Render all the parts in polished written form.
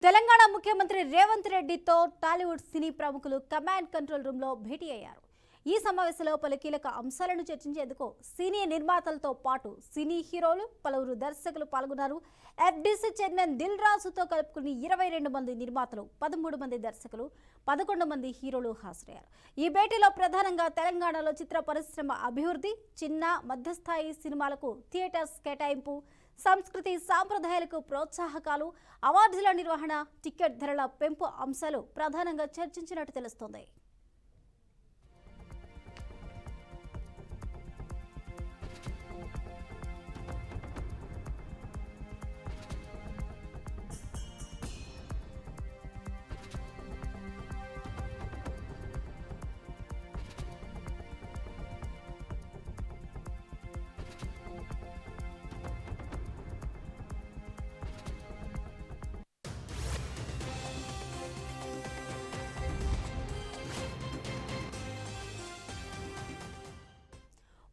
తెలంగాణ ముఖ్యమంత్రి రేవంత్ రెడ్డితో టాలీవుడ్ సినీ ప్రముఖులు కమాండ్ కంట్రోల్ రూమ్ లో భేటీ అయ్యారు. ఈ సమావేశంలో పలు కీలక అంశాలను చర్చించేందుకు సినీ నిర్మాతలతో పాటు సినీ హీరోలు, పలువురు దర్శకులు పాల్గొన్నారు. ఎఫ్డీసీ చైర్మన్ దిల్ రాజుతో కలుపుకుని 22 మంది నిర్మాతలు, 13 మంది దర్శకులు, 11 మంది హీరోలు హాజరయ్యారు. ఈ భేటీలో ప్రధానంగా తెలంగాణలో చిత్ర పరిశ్రమ అభివృద్ధి, చిన్న మధ్యస్థాయి సినిమాలకు థియేటర్స్ కేటాయింపు, సంస్కృతి సాంప్రదాయాలకు ప్రోత్సాహకాలు, అవార్డుల నిర్వహణ, టికెట్ ధరల పెంపు అంశాలు ప్రధానంగా చర్చించినట్టు తెలుస్తోంది.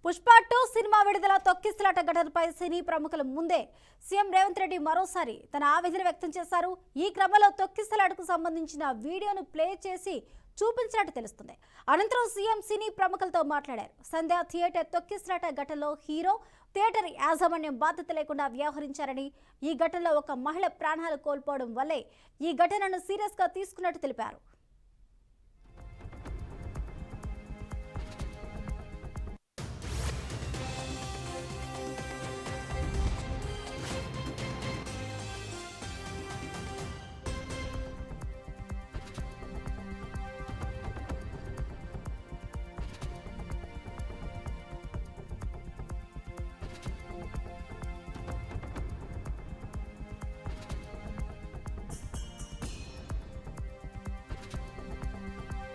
పుష్ప 2 సినిమా విడుదల తొక్కిసలాట ఘటనపై సినీ ప్రముఖుల ముందే సీఎం రేవంత్ రెడ్డి మరోసారి తన ఆవేదన వ్యక్తం చేశారు. ఈ క్రమంలో తొక్కిసలాటకు సంబంధించిన వీడియోను ప్లే చేసి చూపించినట్టు తెలుస్తుంది. అనంతరం సీఎం సినీ ప్రముఖులతో మాట్లాడారు. సంధ్య థియేటర్ తొక్కిసలాట ఘటనలో హీరో, థియేటర్ యాజమాన్యం బాధ్యత లేకుండా వ్యవహరించారని, ఈ ఘటనలో ఒక మహిళ ప్రాణాలు కోల్పోవడం వల్లే ఈ ఘటనను సీరియస్ గా తీసుకున్నట్టు తెలిపారు.